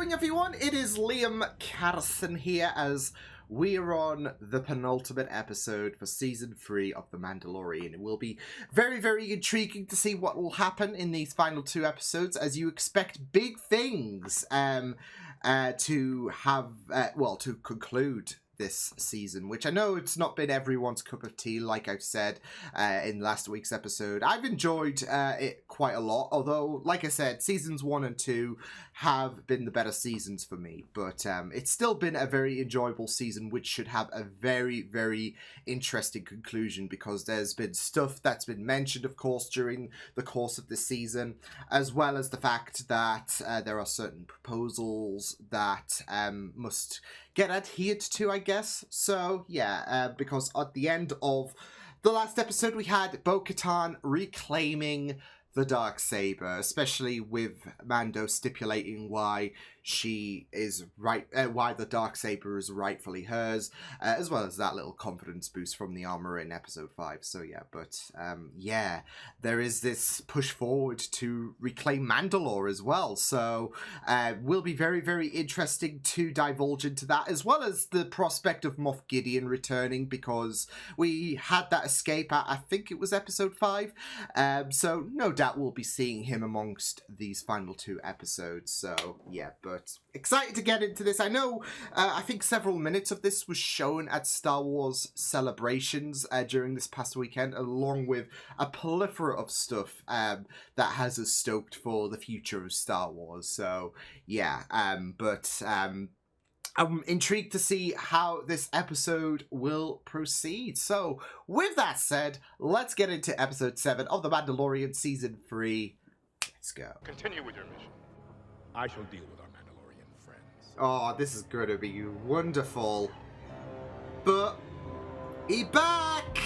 going, everyone? It is Liam Carson here as we're on the penultimate episode for Season 3 of The Mandalorian. It will be very, very intriguing to see what will happen in these final two episodes, as you expect big things to conclude this season, which I know it's not been everyone's cup of tea, like I've said in last week's episode. I've enjoyed it quite a lot, although, like I said, seasons 1 and 2 have been the better seasons for me, but it's still been a very enjoyable season, which should have a very, very interesting conclusion, because there's been stuff that's been mentioned, of course, during the course of the season, as well as the fact that there are certain proposals that must get adhered to, I guess. So, yeah, because at the end of the last episode, we had Bo-Katan reclaiming the Darksaber, especially with Mando stipulating why she is right, why the Darksaber is rightfully hers, as well as that little confidence boost from the armor in episode 5. So yeah, but yeah, there is this push forward to reclaim Mandalore as well. So will be very, very interesting to divulge into that, as well as the prospect of Moff Gideon returning, because we had that escape at, I think it was episode 5. So no doubt we'll be seeing him amongst these final two episodes. So yeah, but excited to get into this. I know I think several minutes of this was shown at Star Wars Celebrations during this past weekend, along with a plethora of stuff that has us stoked for the future of Star Wars. So yeah, I'm intrigued to see how this episode will proceed. So, with that said, let's get into episode 7 of The Mandalorian Season 3. Let's go. Continue with your mission. I shall deal with our Mandalorian friends. Oh, this is going to be wonderful. But, he back!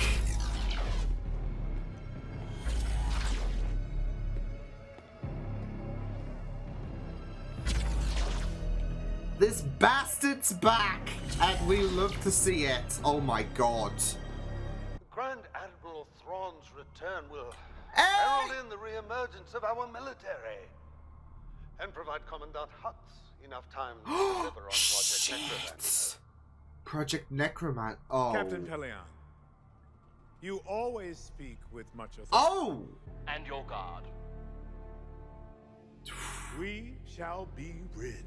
This bastard's back, and we love to see it. Oh my god. Grand Admiral Thrawn's return will herald in the re-emergence of our military and provide Commandant Hux enough time to deliver on Project Necromancer. Project Necromancer. Oh. Captain Pelion, you always speak with much authority. Oh! And your guard. We shall be rid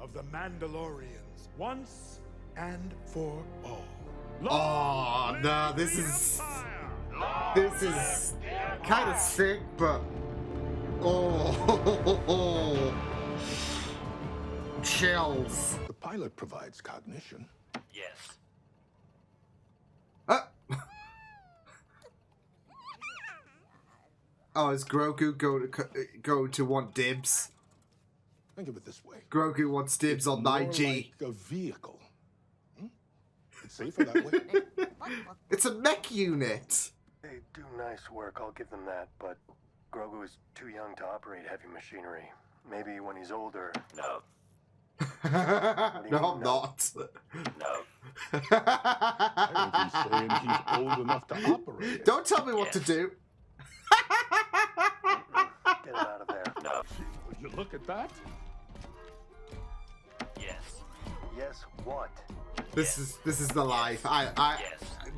of the Mandalorians once and for all. Oh, no, this is kind of sick, but oh, chills. The pilot provides cognition. Yes. Oh, is Grogu going to want dibs? Think of it this way. Grogu wants dibs on 9G. Like a vehicle. It's safer that way. It's a mech unit. They do nice work, I'll give them that, but Grogu is too young to operate heavy machinery. Maybe when he's older. No. No, I'm not. No. I think he's saying he's old enough to operate. Don't tell me what to do. Get him out of there. No. Would you look at that? Yes. Yes, what? This is the life.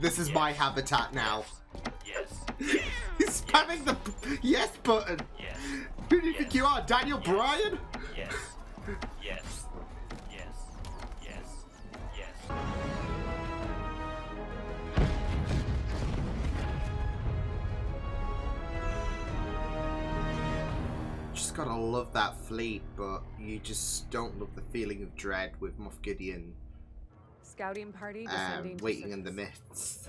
This is my habitat now. Yes. He's spamming the yes button. Yes. Who do you think you are, Daniel Bryan? Yes. Yes. Yes. Yes. Yes. Just gotta love that fleet, but you just don't love the feeling of dread with Moff Gideon Scouting party descending to waiting in the surface. midst.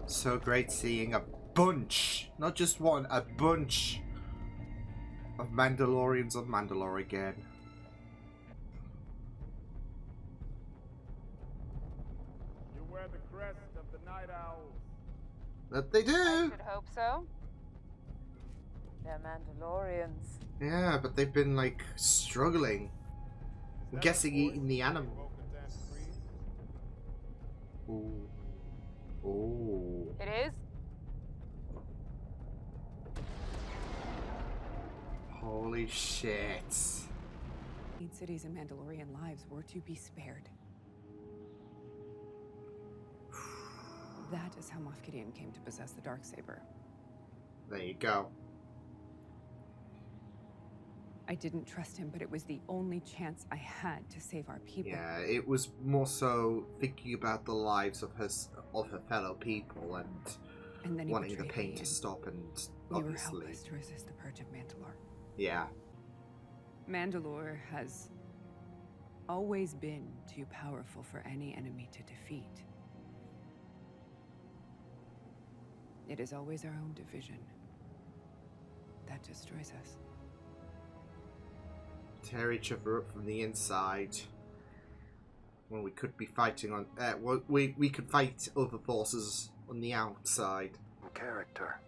So great seeing a bunch, not just one, a bunch of Mandalorians on Mandalore again. You wear the crest of the Night Owls. That they I do. should hope so. They're Mandalorians. Yeah, but they've been like struggling. I'm guessing eating the animal. Ooh. Ooh. It is? Holy shit. Cities and Mandalorian lives were to be spared. That is how Moff Gideon came to possess the Darksaber. There you go. I didn't trust him, but it was the only chance I had to save our people. Yeah, it was more so thinking about the lives of her fellow people and then wanting the betrayed pain me, to and stop, and we were obviously, helpless to resist the purge of Mandalore. yeah. Mandalore has always been too powerful for any enemy to defeat. It is always our own division that destroys us. Tear each other up from the inside when we could be fighting on. We could fight other forces on the outside. Character.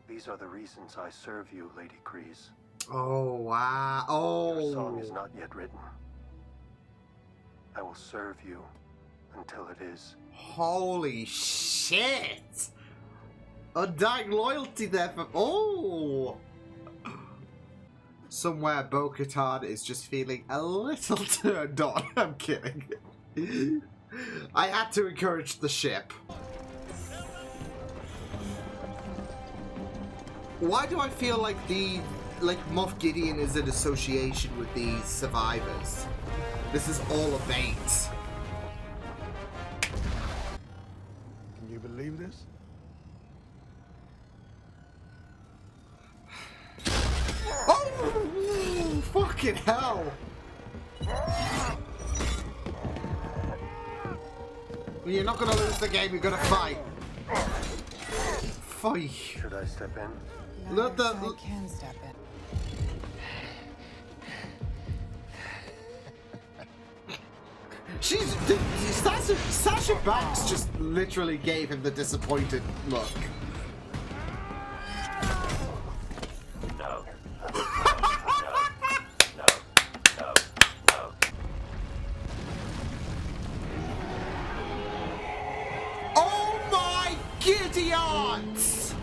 These are the reasons I serve you, Lady Kryze. Oh wow! Oh. Your song is not yet written. I will serve you until it is. Holy shit! Undying loyalty there for. Oh! Somewhere Bo-Katan is just feeling a little turned on. I'm kidding. I had to encourage the ship. Why do I feel like Moff Gideon is in association with these survivors? This is all a bait. Can you believe this? Oh! Fucking hell! You're not gonna lose the game, you're gonna fight. Fight. Should I step in? Look I can step in. Sasha Banks just literally gave him the disappointed look. No. Oh my Gideons!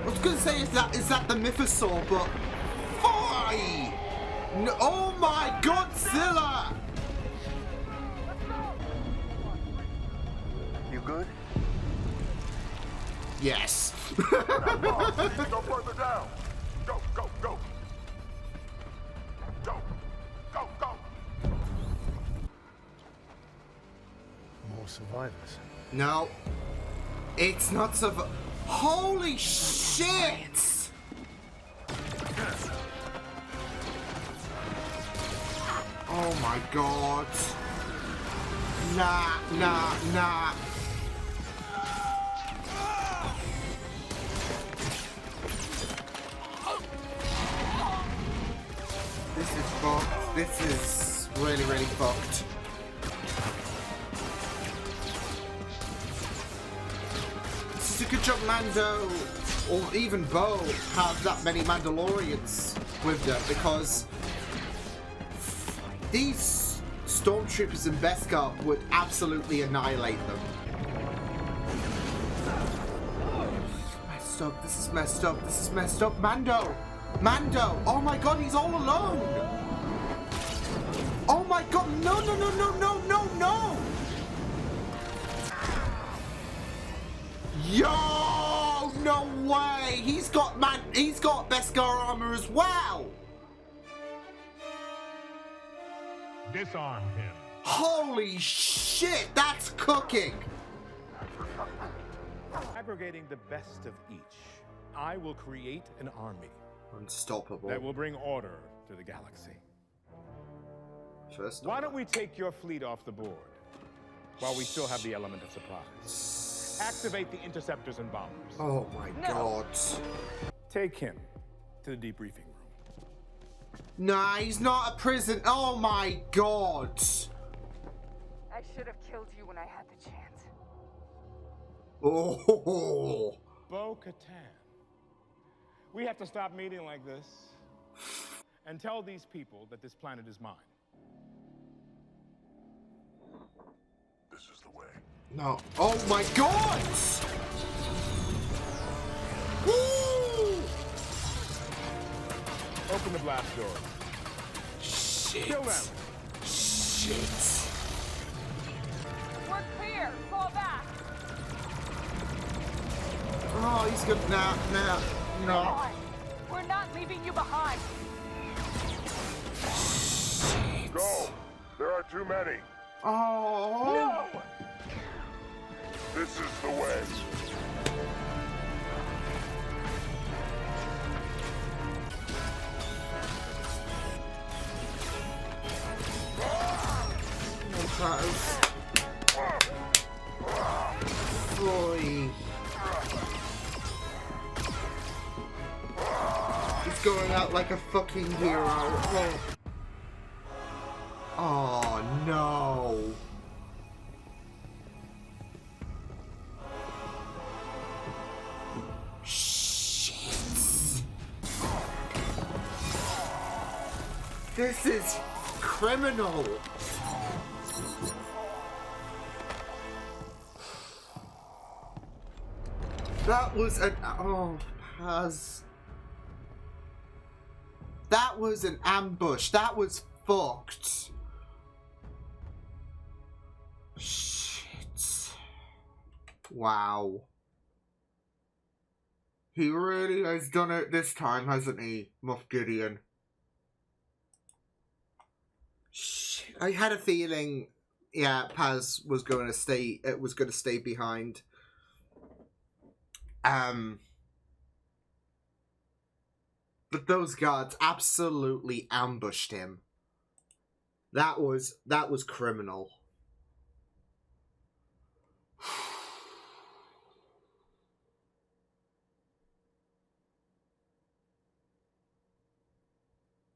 I was gonna say is that the Mythosaur, but fine! No, oh my Godzilla! You good? Yes. Go further down. Go, go, go. Go, go, go. More survivors. No. It's not holy shit! Oh my god. Nah. This is fucked. This is really, really fucked. It's a good job Mando, or even Bo, have that many Mandalorians with them, because these stormtroopers in Beskar would absolutely annihilate them. This is messed up. This is messed up. Mando! Oh my god, he's all alone! Oh my god, no! Yo! No way! He's got Beskar armor as well! Disarm him. Holy shit, that's cooking! Aggregating the best of each, I will create an army Unstoppable. that will bring order to the galaxy. First Why don't we take your fleet off the board while we still have the element of surprise? Activate the interceptors and bombers. Oh my god. Take him to the debriefing room. Nah, he's not a prison. Oh my god. I should have killed you when I had the chance. Oh. Bo-Katan. We have to stop meeting like this. and tell these people that this planet is mine. This is the way. No. Oh my god! Woo! Open the blast door. Shit. Kill them. Shit. We're clear. Fall back. Oh, he's good. No. Come on. We're not leaving you behind. Go! There are too many. Oh. No! This is the way. Boy. He's going out like a fucking hero. Oh no. Shit. This is criminal. That was an that was an ambush. That was fucked. Shit. Wow. He really has done it this time, hasn't he, Moff Gideon? Shit. I had a feeling, yeah, Paz was going to stay. It was going to stay behind. But those guards absolutely ambushed him. That was criminal.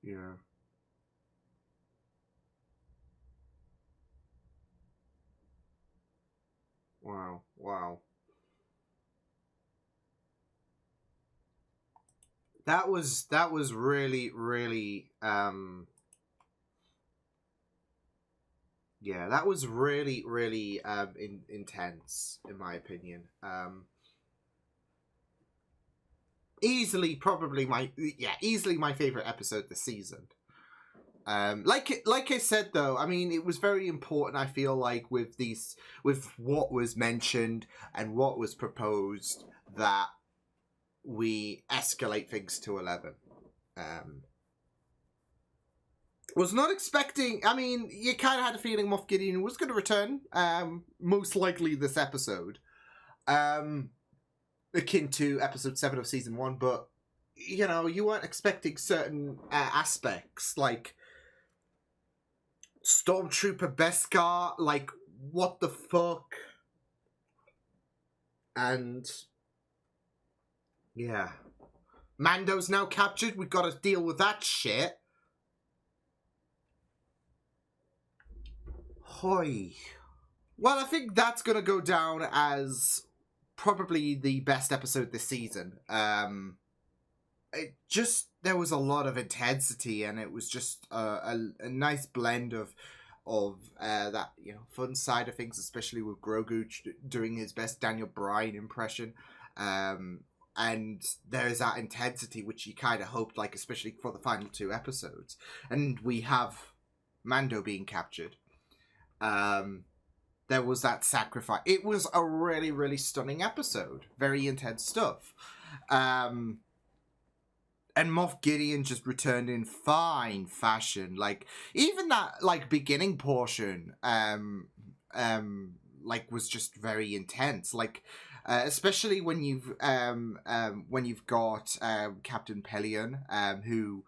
Yeah. Wow. That was really yeah, that was really intense in my opinion. Easily my favorite episode this season. Like I said though, I mean, it was very important, I feel like, with what was mentioned and what was proposed, that we escalate things to 11. Was not expecting, I mean, you kind of had a feeling Moff Gideon was going to return, most likely this episode, akin to episode 7 of season 1, but, you know, you weren't expecting certain aspects, like Stormtrooper Beskar, like, what the fuck? And yeah. Mando's now captured. We've got to deal with that shit. Hoi. Well, I think that's going to go down as probably the best episode this season. There was a lot of intensity, and it was just a nice blend of that, you know, fun side of things, especially with Grogu doing his best Daniel Bryan impression. And there's that intensity which you kind of hoped, like, especially for the final 2 episodes. And we have Mando being captured. There was that sacrifice. It was a really stunning episode. Very intense stuff. And Moff Gideon just returned in fine fashion. Like, even that, like, beginning portion, like, was just very intense. Like, especially when you've got Captain Pelion, who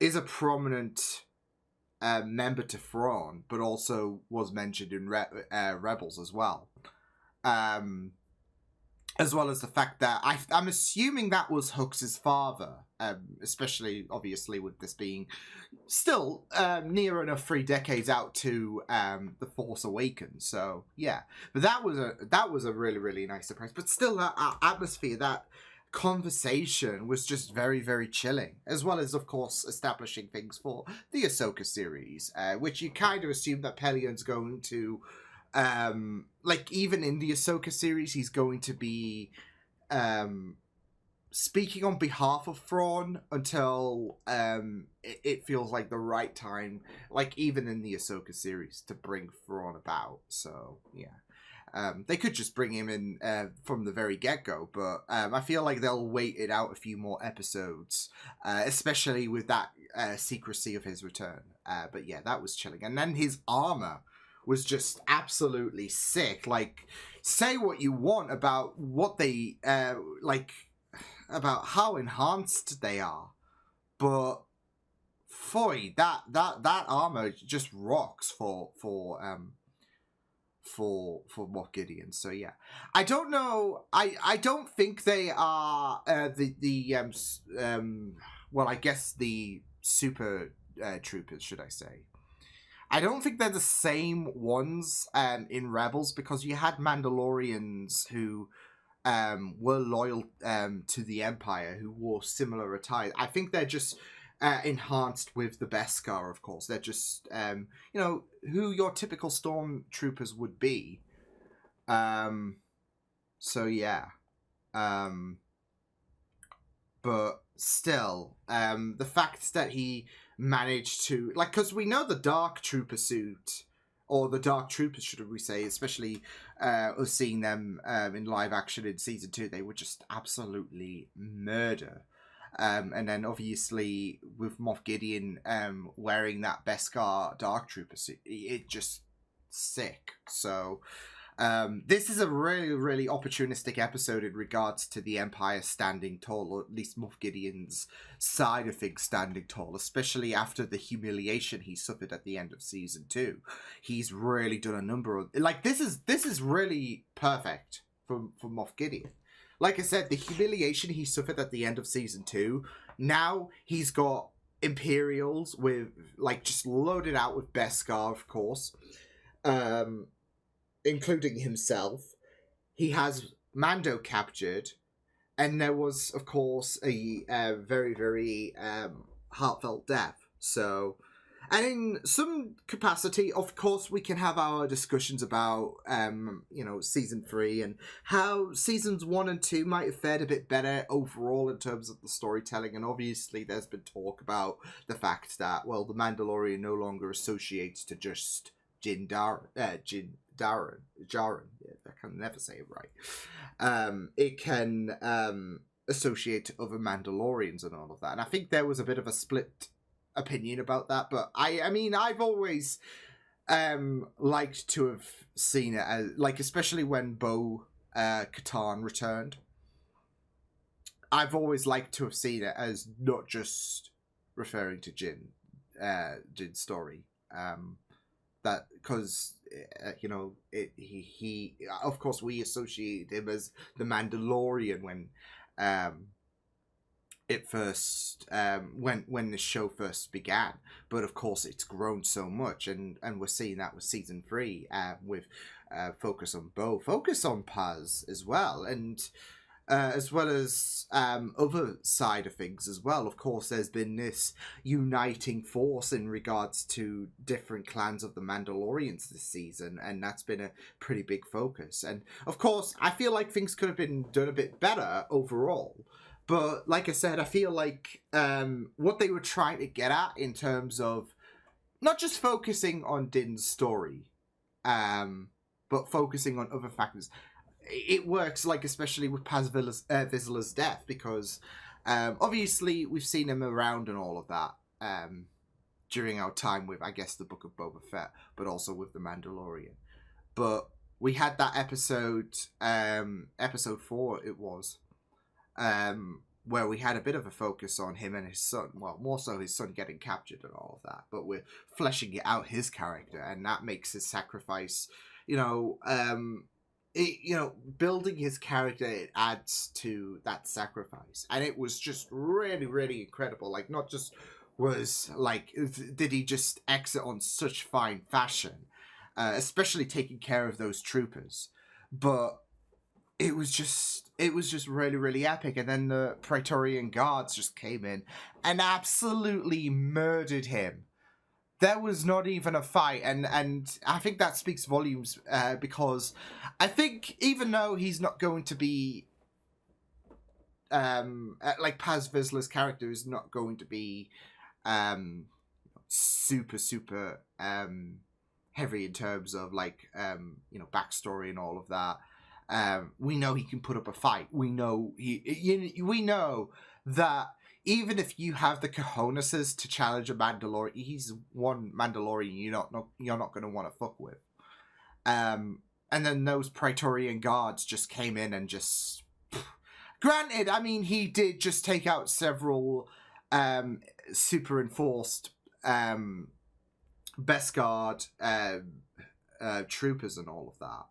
is a prominent member to Thrawn, but also was mentioned in Rebels as well. As well as the fact that I'm assuming that was Hux' father, especially, obviously, with this being still near enough 3 decades out to The Force Awakens. So, yeah. But that was a really nice surprise. But still, that atmosphere, that conversation was just very, very chilling, as well as, of course, establishing things for the Ahsoka series, which you kind of assume that Pelion's going to, like, even in the Ahsoka series, he's going to be speaking on behalf of Thrawn until it feels like the right time, like, even in the Ahsoka series, to bring Thrawn about. So, yeah. They could just bring him in from the very get-go, but I feel like they'll wait it out a few more episodes, especially with that secrecy of his return. But yeah, that was chilling. And then his armor was just absolutely sick. Like, say what you want about what they, about how enhanced they are, but phoy, that armor just rocks for Moff Gideon. So yeah, I don't know. I don't think they are well, I guess the super troopers, should I say. I don't think they're the same ones in Rebels, because you had Mandalorians who were loyal to the Empire, who wore similar attire. I think they're just enhanced with the Beskar, of course. They're just, who your typical stormtroopers would be. So yeah. But still, the fact that he managed to, like, because we know the Dark Trooper suit, or the Dark Troopers, should we say, especially us seeing them in live action in Season 2, they were just absolutely murder. And then obviously with Moff Gideon wearing that Beskar Dark Trooper suit, it just sick. So this is a really, really opportunistic episode in regards to the Empire standing tall, or at least Moff Gideon's side of things standing tall, especially after the humiliation he suffered at the end of Season 2. He's really done a number of, like, this is really perfect for Moff Gideon. Like I said, the humiliation he suffered at the end of Season 2, now he's got Imperials with, like, just loaded out with Beskar, of course, including himself. He has Mando captured, and there was, of course, a very, very heartfelt death. So, and in some capacity, of course, we can have our discussions about, Season 3 and how Seasons 1 and 2 might have fared a bit better overall in terms of the storytelling. And obviously, there's been talk about the fact that, well, the Mandalorian no longer associates to just Jaren. Yeah, I can never say it right. It can associate to other Mandalorians and all of that. And I think there was a bit of a split opinion about that, but I mean, I've always liked to have seen it as, like, especially when Bo Katan returned, I've always liked to have seen it as not just referring to Jin's story, that because he of course we associate him as the Mandalorian when it first when the show first began, but of course it's grown so much, and we're seeing that with Season 3 with focus on Bo, focus on Paz as well, and as well as other side of things as well. Of course, there's been this uniting force in regards to different clans of the Mandalorians this season, and that's been a pretty big focus. And of course, I feel like things could have been done a bit better overall. But like I said, I feel like what they were trying to get at in terms of not just focusing on Din's story, but focusing on other factors, it works, like especially with Paz Vizsla's death, because obviously we've seen him around and all of that during our time with, I guess, the Book of Boba Fett, but also with the Mandalorian. But we had that episode 4 it was, where we had a bit of a focus on him and his son. Well, more so his son getting captured and all of that, but we're fleshing out his character, and that makes his sacrifice, building his character, it adds to that sacrifice. And it was just really, really incredible. Like, not just was, like, did he just exit on such fine fashion, especially taking care of those troopers, but it was just really, really epic. And then the Praetorian Guards just came in and absolutely murdered him. There was not even a fight, and I think that speaks volumes, because I think even though he's not going to be like Paz Vizsla's character is not going to be super heavy in terms of like backstory and all of that. We know he can put up a fight. We know we know that even if you have the cojones to challenge a Mandalorian, he's one Mandalorian you're not going to want to fuck with. And then those Praetorian Guards just came in and just. Granted, I mean, he did just take out several super enforced Beskar troopers and all of that.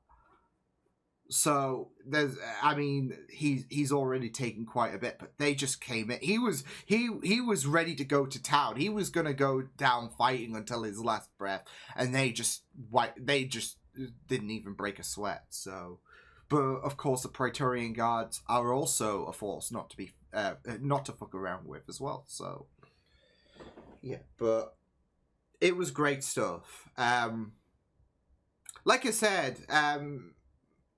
So there's, I mean, he's already taken quite a bit, but they just came in. He was ready to go to town. He was gonna go down fighting until his last breath, and they just didn't even break a sweat. So, but of course, the Praetorian Guards are also a force not to fuck around with as well. So, yeah, but it was great stuff. Like I said,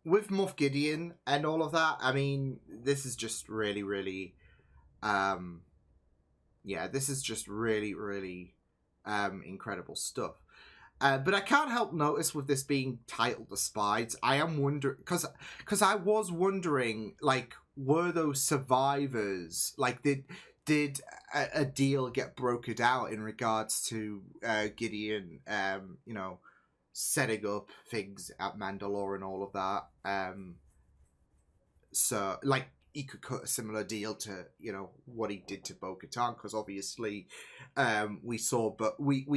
with Moff Gideon and all of that, I mean, this is just really, really, this is just really, really incredible stuff. But I can't help notice with this being titled The Spies, I am wondering, because I was wondering, like, were those survivors, like, did a deal get brokered out in regards to Gideon, setting up things at Mandalore and all of that. So, like, he could cut a similar deal to, what he did to Bo-Katan, because obviously we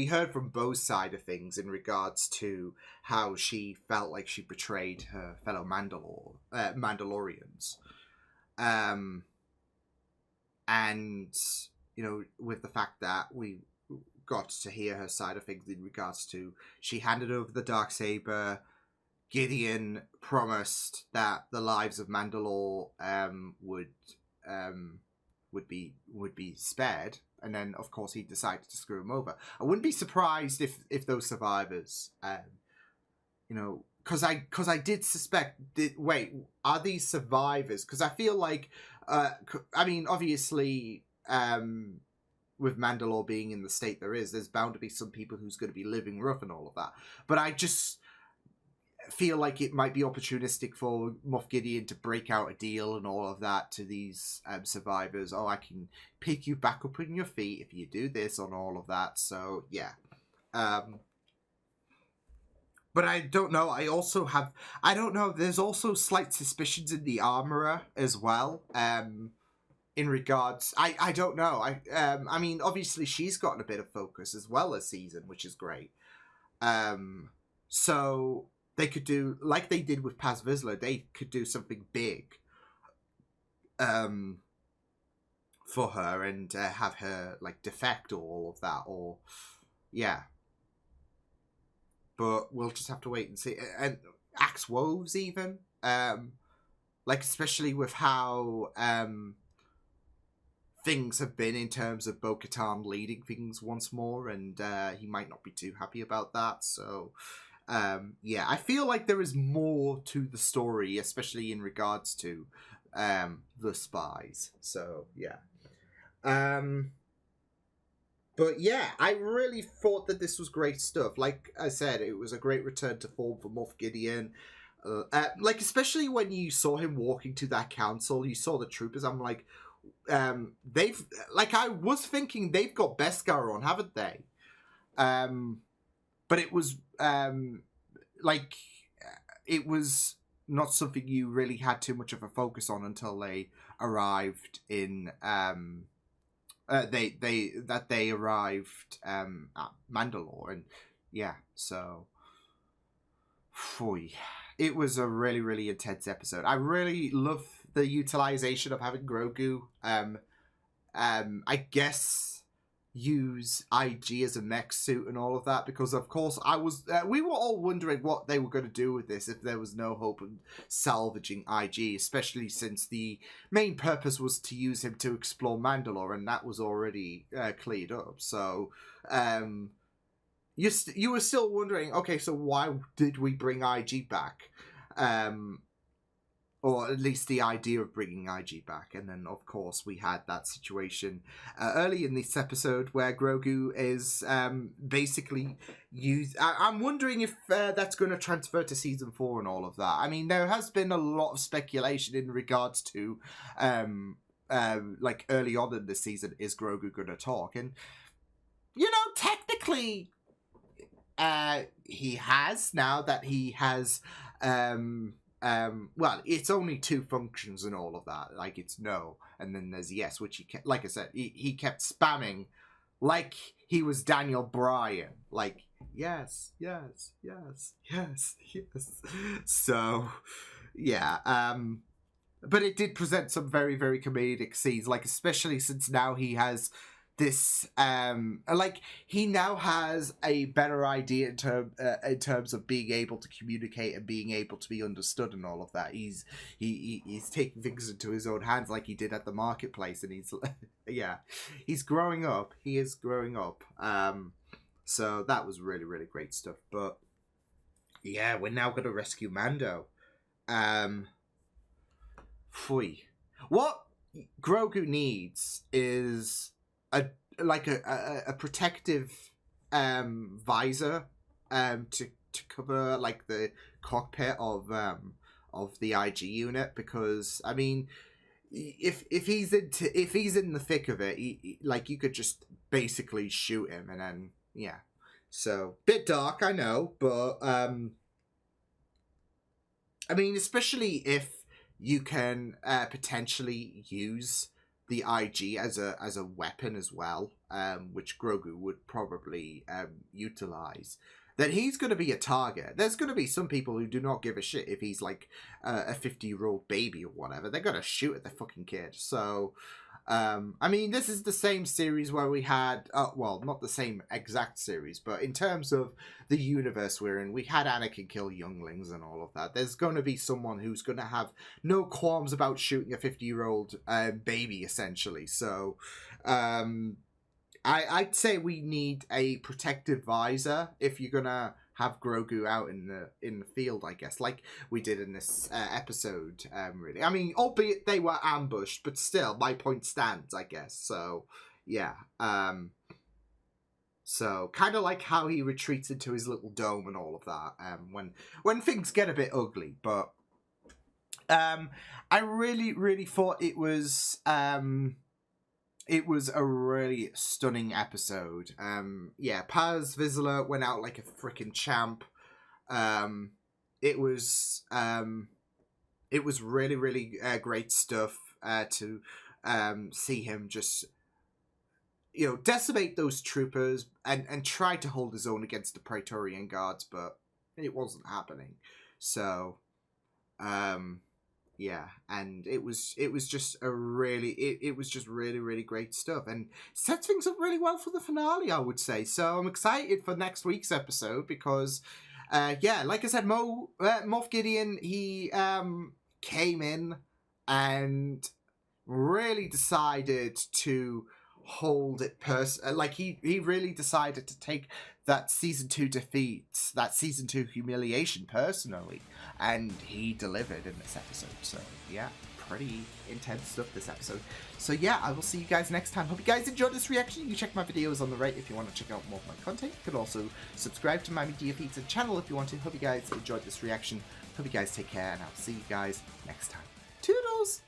heard from both side of things in regards to how she felt like she betrayed her fellow Mandalorians. And, with the fact that we got to hear her side of things in regards to she handed over the Darksaber. Gideon promised that the lives of Mandalore would be spared, and then of course he decided to screw him over. I wouldn't be surprised if those survivors, because I did suspect. Wait, are these survivors? Because I feel like, I mean, obviously, with Mandalore being in the state there's bound to be some people who's going to be living rough and all of that. But I just feel like it might be opportunistic for Moff Gideon to break out a deal and all of that to these survivors. Oh, I can pick you back up on your feet if you do this and all of that. So, yeah. But I don't know. I don't know. There's also slight suspicions in the armorer as well. In regards, I don't know. I mean, obviously she's gotten a bit of focus as well as season, which is great. So they could do like they did with Paz Vizsla. They could do something big, for her and have her like defect or all of that, or yeah. But we'll just have to wait and see. And Axe Woves even, like especially with how things have been in terms of Bo-Katan leading things once more, and he might not be too happy about that. So, yeah, I feel like there is more to the story, especially in regards to the Spies. So, yeah. But yeah, I really thought that this was great stuff. Like I said, it was a great return to form for Moff Gideon. Like, especially when you saw him walking to that council, you saw the troopers, I'm like, they've, like, I was thinking they've got Beskar on, haven't they? But it was, like, it was not something you really had too much of a focus on until they arrived in, they arrived, at Mandalore, and yeah, so, phew, it was a really, really intense episode. I really love the utilization of having Grogu. I guess use IG as a mech suit and all of that, because of course we were all wondering what they were going to do with this if there was no hope of salvaging IG, especially since the main purpose was to use him to explore Mandalore, and that was already cleared up. So you were still wondering, okay, so why did we bring IG back? Or at least the idea of bringing IG back. And then, of course, we had that situation early in this episode where Grogu is basically used... I'm wondering if that's going to transfer to Season 4 and all of that. I mean, there has been a lot of speculation in regards to, like, early on in the season, is Grogu going to talk? And, you know, technically, he has, now that he has... well, it's only 2 functions and all of that. Like, it's no, and then there's yes, which he kept, like I said, he kept spamming like he was Daniel Bryan. Like, yes, yes, yes, yes, yes. So, yeah, but it did present some very, very comedic scenes, like, especially since now he has this, like, he now has a better idea in terms of being able to communicate and being able to be understood and all of that. He's taking things into his own hands like he did at the marketplace, and he's, yeah, he's growing up. He is growing up. So that was really, really great stuff. But yeah, we're now going to rescue Mando. What Grogu needs is a protective visor to cover like the cockpit of the IG unit, because I mean, if he's in the thick of it, like, you could just basically shoot him, and then yeah. So bit dark, I know, but I mean, especially if you can potentially use the IG as a weapon as well, which Grogu would probably utilize, then he's going to be a target. There's going to be some people who do not give a shit if he's like a 50-year-old baby or whatever. They're going to shoot at the fucking kid. So, I mean, this is the same series where we had, well, not the same exact series, but in terms of the universe we're in, we had Anakin kill younglings and all of that. There's going to be someone who's going to have no qualms about shooting a 50-year-old baby, essentially. So, I'd say we need a protective visor if you're going to have Grogu out in the field, I guess, like we did in this episode, really. I mean, albeit they were ambushed, but still, my point stands, I guess. So, yeah. So, kind of like how he retreats into his little dome and all of that, when things get a bit ugly. But I really, really thought it was a really stunning episode. Yeah, Paz Vizsla went out like a freaking champ. It was really, really great stuff to see him just, you know, decimate those troopers and try to hold his own against the Praetorian Guards, but it wasn't happening. So, yeah, and it was just really, really great stuff, and sets things up really well for the finale, I would say. So I'm excited for next week's episode because, yeah, like I said, Moff Gideon, he came in and really decided to hold it like he really decided to take that season 2 defeat, that season 2 humiliation personally, and he delivered in this episode. So yeah, pretty intense stuff this episode. So yeah, I will see you guys next time. Hope you guys enjoyed this reaction. You can check my videos on the right if you want to check out more of my content. You can also subscribe to my media feeds and channel if you want to. Hope you guys enjoyed this reaction. Hope you guys take care, and I'll see you guys next time. Toodles!